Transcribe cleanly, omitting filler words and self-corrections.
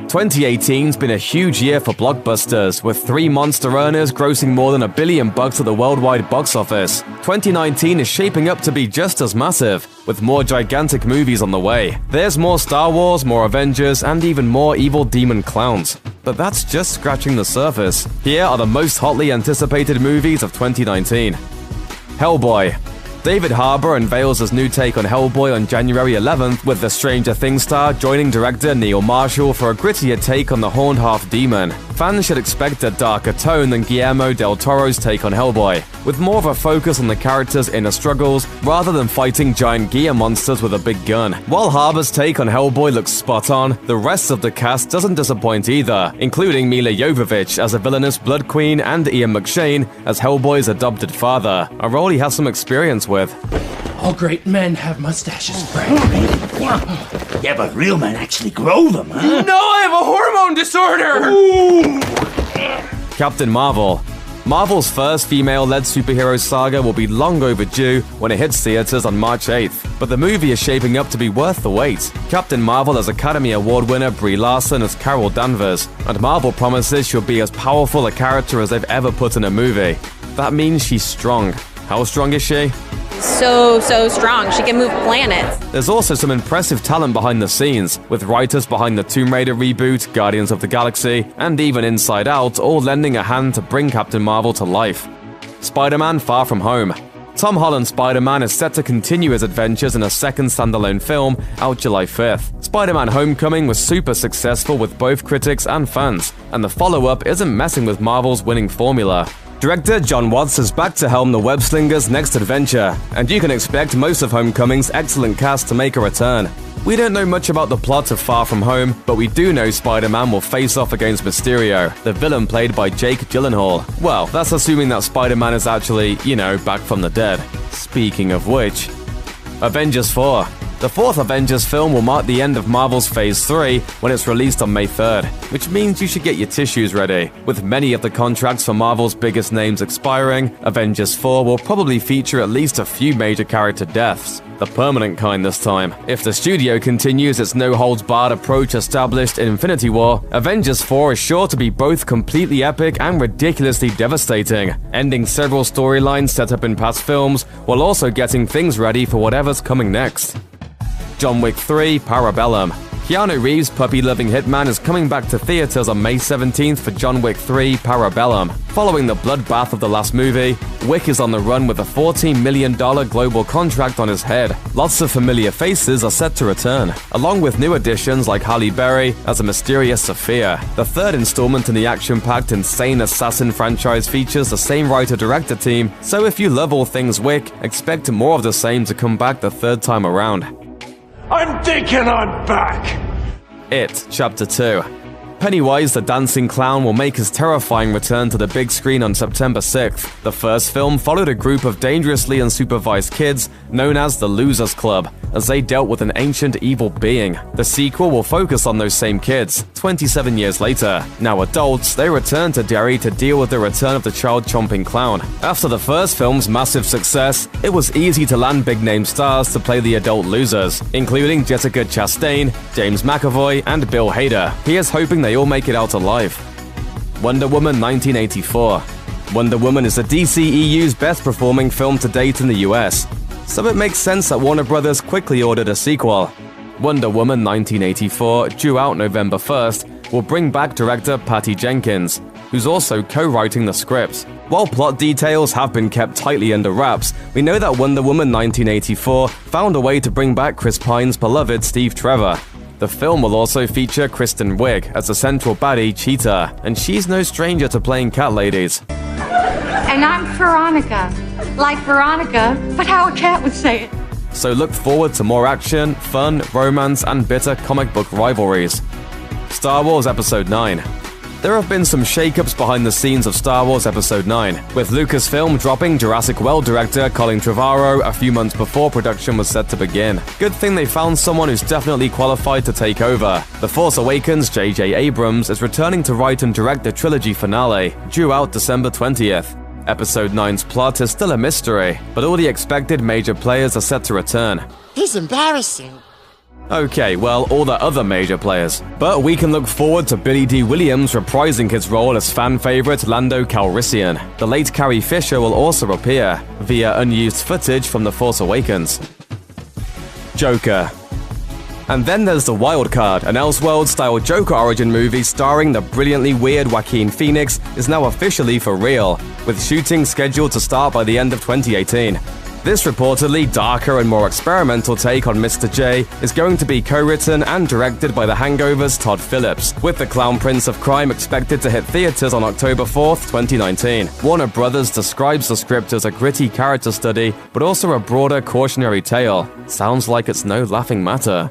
2018's been a huge year for blockbusters, with 3 monster earners grossing more than $1 billion at the worldwide box office. 2019 is shaping up to be just as massive, with more gigantic movies on the way. There's more Star Wars, more Avengers, and even more evil demon clowns. But that's just scratching the surface. Here are the most hotly anticipated movies of 2019. Hellboy. David Harbour unveils his new take on Hellboy on January 11th, with the Stranger Things star joining director Neil Marshall for a grittier take on the horned half-demon. Fans should expect a darker tone than Guillermo del Toro's take on Hellboy, with more of a focus on the character's inner struggles rather than fighting giant gear monsters with a big gun. While Harbour's take on Hellboy looks spot on, the rest of the cast doesn't disappoint either, including Mila Jovovich as a villainous Blood Queen and Ian McShane as Hellboy's adopted father, a role he has some experience with. All great men have mustaches, Frank. Yeah, but real men actually grow them, huh? No, I have a hormone disorder! Ooh. Captain Marvel. Marvel's first female-led superhero saga will be long overdue when it hits theaters on March 8th, but the movie is shaping up to be worth the wait. Captain Marvel has Academy Award winner Brie Larson as Carol Danvers, and Marvel promises she'll be as powerful a character as they've ever put in a movie. That means she's strong. How strong is she? So strong. She can move planets. There's also some impressive talent behind the scenes, with writers behind the Tomb Raider reboot, Guardians of the Galaxy, and even Inside Out all lending a hand to bring Captain Marvel to life. Spider-Man: Far From Home. Tom Holland's Spider-Man is set to continue his adventures in a second standalone film out July 5th. Spider-Man: Homecoming was super successful with both critics and fans, and the follow-up isn't messing with Marvel's winning formula. Director John Watts is back to helm the web-slinger's next adventure, and you can expect most of Homecoming's excellent cast to make a return. We don't know much about the plot of Far From Home, but we do know Spider-Man will face off against Mysterio, the villain played by Jake Gyllenhaal. Well, that's assuming that Spider-Man is actually, back from the dead. Speaking of which... Avengers 4. The fourth Avengers film will mark the end of Marvel's Phase 3 when it's released on May 3rd, which means you should get your tissues ready. With many of the contracts for Marvel's biggest names expiring, Avengers 4 will probably feature at least a few major character deaths. The permanent kind this time. If the studio continues its no-holds-barred approach established in Infinity War, Avengers 4 is sure to be both completely epic and ridiculously devastating, ending several storylines set up in past films, while also getting things ready for whatever's coming next. John Wick 3: Parabellum. Keanu Reeves' puppy-loving hitman is coming back to theaters on May 17th for John Wick 3: Parabellum. Following the bloodbath of the last movie, Wick is on the run with a $14 million global contract on his head. Lots of familiar faces are set to return, along with new additions like Halle Berry as a mysterious Sophia. The third installment in the action-packed Insane Assassin franchise features the same writer-director team, so if you love all things Wick, expect more of the same to come back the third time around. I'm thinking I'm back! It, Chapter 2. Pennywise the Dancing Clown will make his terrifying return to the big screen on September 6th. The first film followed a group of dangerously unsupervised kids known as the Losers Club, as they dealt with an ancient evil being. The sequel will focus on those same kids, 27 years later. Now adults, they return to Derry to deal with the return of the child-chomping clown. After the first film's massive success, it was easy to land big-name stars to play the adult losers, including Jessica Chastain, James McAvoy, and Bill Hader. Here's hoping they all make it out alive. Wonder Woman 1984. Wonder Woman is the DCEU's best-performing film to date in the US, so it makes sense that Warner Brothers quickly ordered a sequel. Wonder Woman 1984, due out November 1st, will bring back director Patty Jenkins, who's also co-writing the script. While plot details have been kept tightly under wraps, we know that Wonder Woman 1984 found a way to bring back Chris Pine's beloved Steve Trevor. The film will also feature Kristen Wiig as the central baddie Cheetah, and she's no stranger to playing cat ladies. And I'm Veronica. Like Veronica, but how a cat would say it. So look forward to more action, fun, romance, and bitter comic book rivalries. Star Wars Episode 9. There have been some shakeups behind the scenes of Star Wars Episode 9, with Lucasfilm dropping Jurassic World director Colin Trevorrow a few months before production was set to begin. Good thing they found someone who's definitely qualified to take over. The Force Awakens' J.J. Abrams is returning to write and direct the trilogy finale, due out December 20th. Episode 9's plot is still a mystery, but all the expected major players are set to return. He's embarrassing. Okay, well, all the other major players. But we can look forward to Billy D. Williams reprising his role as fan favorite Lando Calrissian. The late Carrie Fisher will also appear, via unused footage from The Force Awakens. Joker. And then there's the wild card. An Elseworld-style Joker origin movie starring the brilliantly weird Joaquin Phoenix is now officially for real, with shooting scheduled to start by the end of 2018. This reportedly darker and more experimental take on Mr. J is going to be co-written and directed by The Hangover's Todd Phillips, with The Clown Prince of Crime expected to hit theaters on October 4th, 2019. Warner Brothers describes the script as a gritty character study, but also a broader cautionary tale. Sounds like it's no laughing matter.